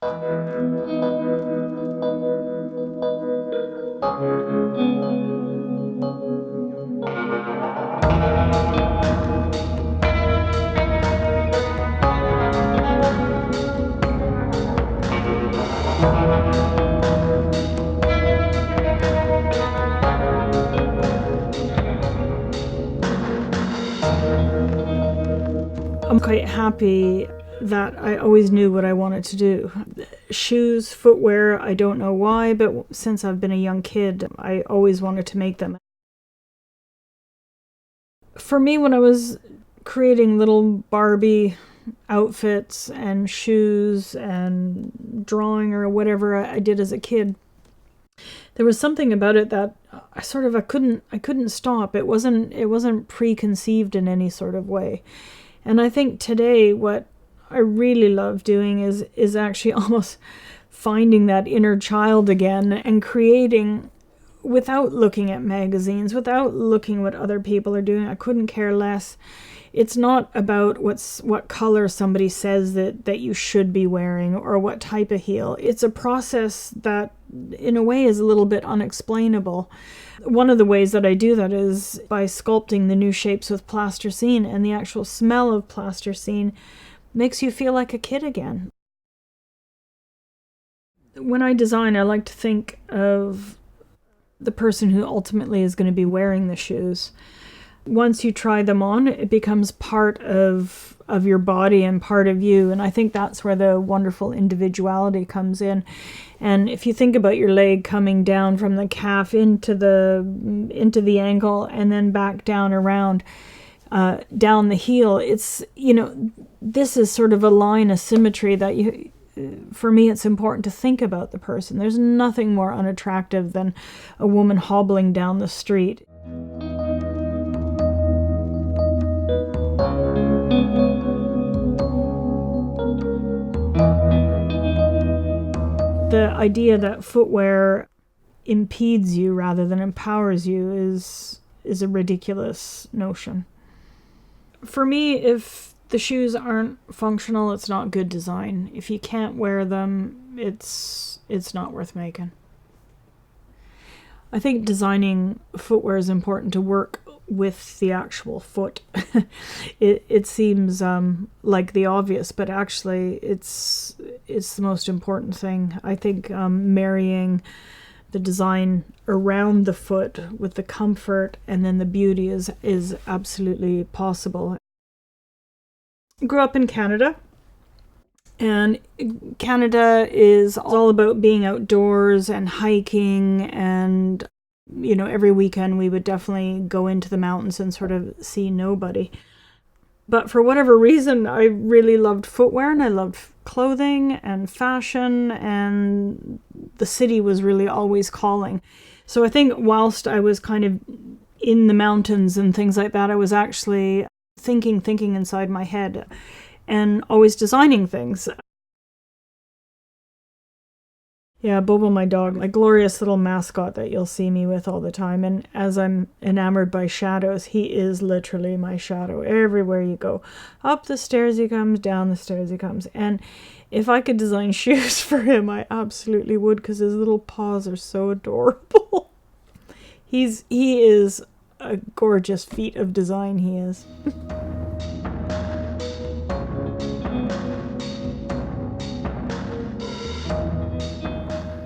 I'm quite happy that I always knew what I wanted to do. Shoes, footwear, I don't know why, but since I've been a young kid, I always wanted to make them. For me, when I was creating little Barbie outfits and shoes and drawing or whatever I did as a kid, there was something about it that I couldn't stop. It wasn't preconceived in any sort of way. And I think today what I really love doing is actually almost finding that inner child again and creating without looking at magazines, without looking what other people are doing. I couldn't care less. It's not about what color somebody says that you should be wearing or what type of heel. It's a process that in a way is a little bit unexplainable. One of the ways that I do that is by sculpting the new shapes with plasticine, and the actual smell of plasticine makes you feel like a kid again. When I design, I like to think of the person who ultimately is going to be wearing the shoes. Once you try them on, it becomes part of your body and part of you. And I think that's where the wonderful individuality comes in. And if you think about your leg coming down from the calf into the ankle and then back down around, down the heel, it's, this is sort of a line of symmetry that for me, it's important to think about the person. There's nothing more unattractive than a woman hobbling down the street. The idea that footwear impedes you rather than empowers you is a ridiculous notion. For me, if the shoes aren't functional, it's not good design. If you can't wear them, it's not worth making. I think designing footwear is important to work with the actual foot. It seems like the obvious, but actually it's the most important thing. I think marrying the design around the foot with the comfort and then the beauty is absolutely possible. I grew up in Canada, and Canada is all about being outdoors and hiking, and every weekend we would definitely go into the mountains and sort of see nobody. But for whatever reason, I really loved footwear and I loved clothing and fashion, and the city was really always calling. So I think whilst I was kind of in the mountains and things like that, I was actually thinking inside my head and always designing things. Yeah, Bobo, my dog, my glorious little mascot that you'll see me with all the time. And as I'm enamored by shadows, he is literally my shadow. Everywhere you go, up the stairs he comes, down the stairs he comes. And if I could design shoes for him, I absolutely would, because his little paws are so adorable. He is a gorgeous feat of design, he is.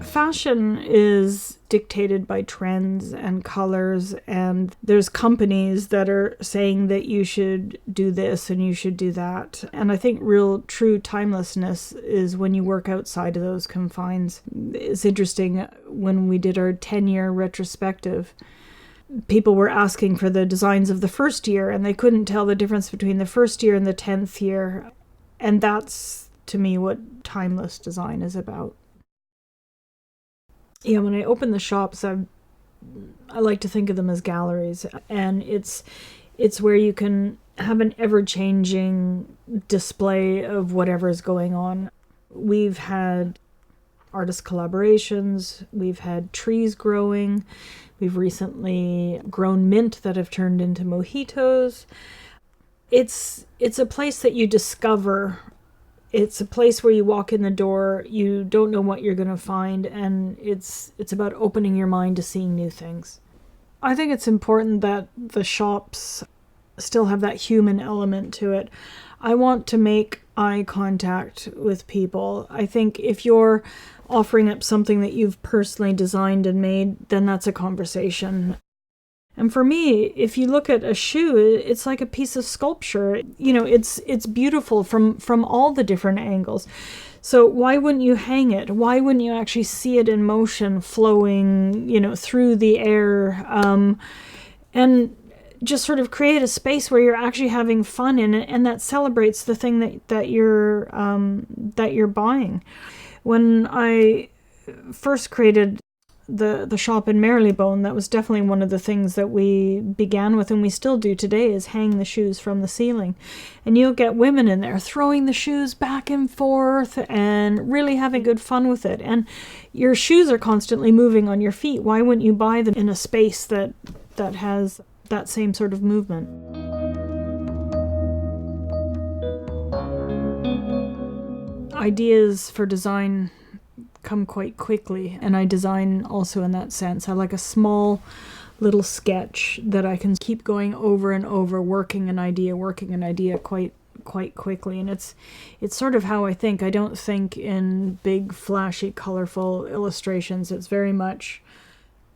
Fashion is dictated by trends and colors, and there's companies that are saying that you should do this and you should do that. And I think real true timelessness is when you work outside of those confines. It's interesting, when we did our 10-year retrospective, people were asking for the designs of the first year, and they couldn't tell the difference between the first year and the 10th year. And that's, to me, what timeless design is about. Yeah, when I open the shops, I like to think of them as galleries, and it's where you can have an ever-changing display of whatever's going on. We've had artist collaborations, we've had trees growing, we've recently grown mint that have turned into mojitos. It's a place that you discover It's a place where you walk in the door, you don't know what you're going to find, and it's about opening your mind to seeing new things. I think it's important that the shops still have that human element to it. I want to make eye contact with people. I think if you're offering up something that you've personally designed and made, then that's a conversation. And for me, if you look at a shoe, it's like a piece of sculpture. You know, it's beautiful from all the different angles. So why wouldn't you hang it? Why wouldn't you actually see it in motion, flowing, you know, through the air, and just sort of create a space where you're actually having fun in it, and that celebrates the thing that you're buying. When I first created the shop in Marylebone, that was definitely one of the things that we began with, and we still do today, is hang the shoes from the ceiling. And you'll get women in there throwing the shoes back and forth and really having good fun with it. And your shoes are constantly moving on your feet. Why wouldn't you buy them in a space that has that same sort of movement? Ideas for design come quite quickly, and I design also in that sense. I like a small little sketch that I can keep going over and over, working an idea quite quickly. And it's sort of how I think. I don't think in big, flashy, colorful illustrations. It's very much,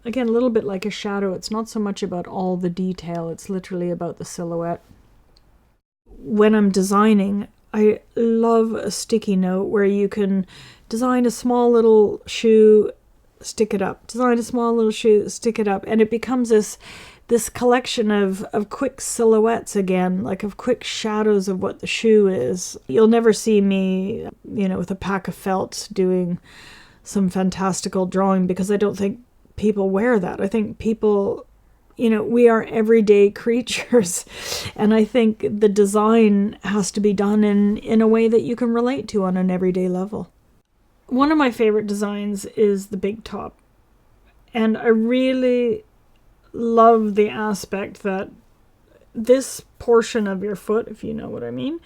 again, a little bit like a shadow. It's not so much about all the detail, it's literally about the silhouette. When I'm designing, I love a sticky note where you can design a small little shoe, stick it up. Design a small little shoe, stick it up. And it becomes this collection of quick silhouettes again, like of quick shadows of what the shoe is. You'll never see me, you know, with a pack of felt doing some fantastical drawing, because I don't think people wear that. I think people, you know, we are everyday creatures, and I think the design has to be done in a way that you can relate to on an everyday level. One of my favorite designs is the big top, and I really love the aspect that this portion of your foot, if you know what I mean,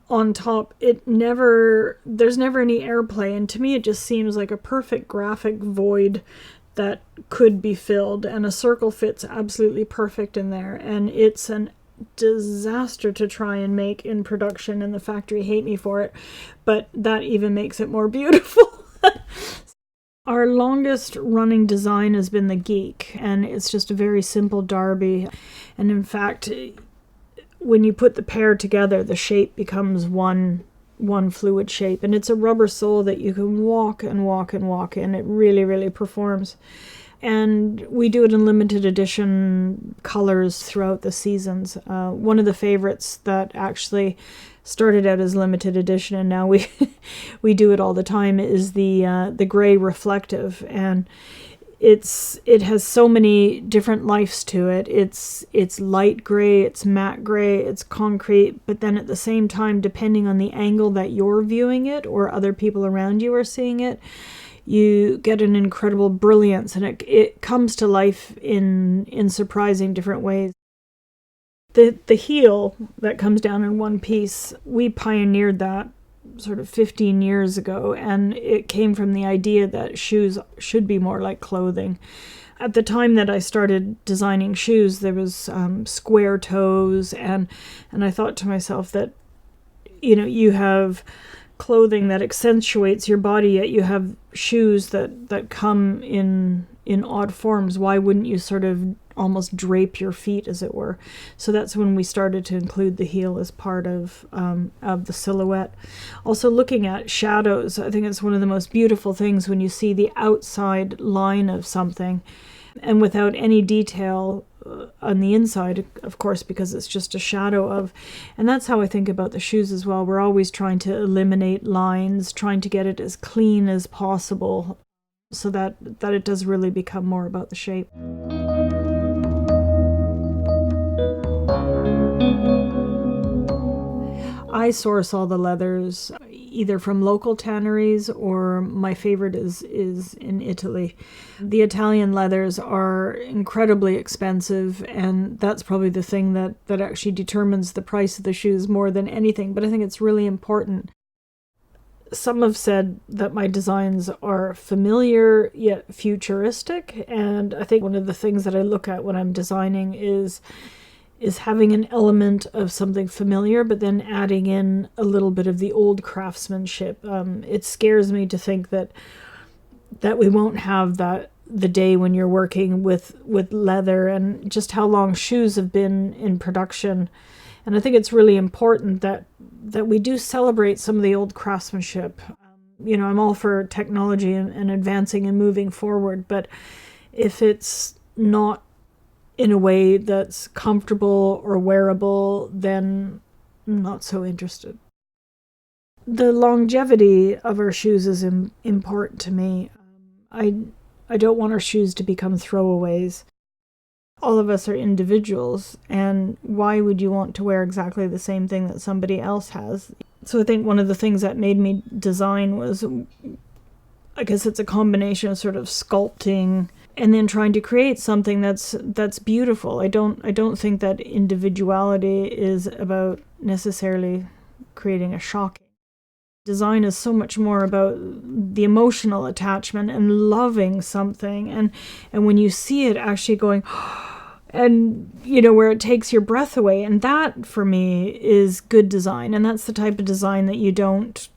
on top, there's never any airplay, and to me it just seems like a perfect graphic void that could be filled, and a circle fits absolutely perfect in there, and it's an disaster to try and make in production, and the factory hate me for it, but that even makes it more beautiful. Our longest running design has been the Geek, and it's just a very simple derby, and in fact, when you put the pair together, the shape becomes one fluid shape, and it's a rubber sole that you can walk and walk and walk in. It really, really performs. And we do it in limited edition colors throughout the seasons. One of the favorites that actually started out as limited edition, and now we do it all the time, is the gray reflective, and it has so many different lives to it. It's light gray, it's matte gray, it's concrete, but then at the same time, depending on the angle that you're viewing it or other people around you are seeing it, you get an incredible brilliance, and it comes to life in surprising different ways. The heel that comes down in one piece, we pioneered that sort of 15 years ago, and it came from the idea that shoes should be more like clothing. At the time that I started designing shoes, there was square toes, and I thought to myself that, you know, you have clothing that accentuates your body, yet you have shoes that come in odd forms. Why wouldn't you sort of almost drape your feet, as it were? So that's when we started to include the heel as part of the silhouette. Also, looking at shadows, I think it's one of the most beautiful things when you see the outside line of something, and without any detail on the inside, of course, because it's just a shadow of. And that's how I think about the shoes as well. We're always trying to eliminate lines, trying to get it as clean as possible, so that it does really become more about the shape. I source all the leathers. either from local tanneries or my favorite is in Italy. The Italian leathers are incredibly expensive, and that's probably the thing that actually determines the price of the shoes more than anything. But I think it's really important. Some have said that my designs are familiar yet futuristic, and I think one of the things that I look at when I'm designing is having an element of something familiar, but then adding in a little bit of the old craftsmanship. It scares me to think that we won't have that the day when you're working with leather, and just how long shoes have been in production. And I think it's really important that we do celebrate some of the old craftsmanship. I'm all for technology and advancing and moving forward, but if it's not in a way that's comfortable or wearable, then I'm not so interested. The longevity of our shoes is important to me. I don't want our shoes to become throwaways. All of us are individuals, and why would you want to wear exactly the same thing that somebody else has? So I think one of the things that made me design was, I guess it's a combination of sort of sculpting and then trying to create something that's beautiful. I don't think that individuality is about necessarily creating a shocking. Design is so much more about the emotional attachment and loving something, and when you see it actually going and where it takes your breath away, and that for me is good design. And that's the type of design that you don't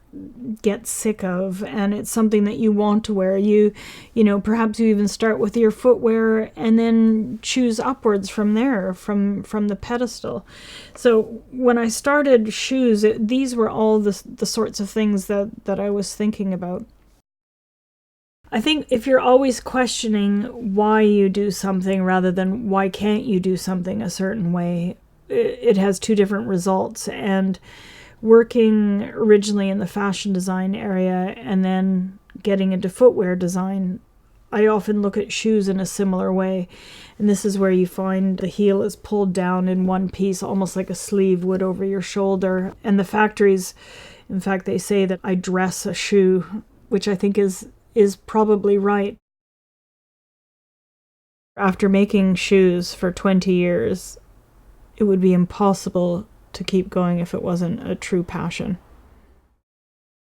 get sick of, and it's something that you want to wear. Perhaps you even start with your footwear and then choose upwards from there, from the pedestal. So when I started shoes, these were all the sorts of things that I was thinking about. I think if you're always questioning why you do something rather than why can't you do something a certain way, it has two different results. And working originally in the fashion design area and then getting into footwear design, I often look at shoes in a similar way. And this is where you find the heel is pulled down in one piece, almost like a sleeve would over your shoulder. And the factories, in fact, they say that I dress a shoe, which I think is probably right. After making shoes for 20 years, it would be impossible to keep going if it wasn't a true passion.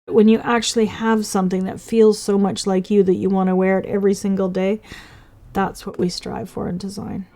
When you actually have something that feels so much like you that you want to wear it every single day, that's what we strive for in design.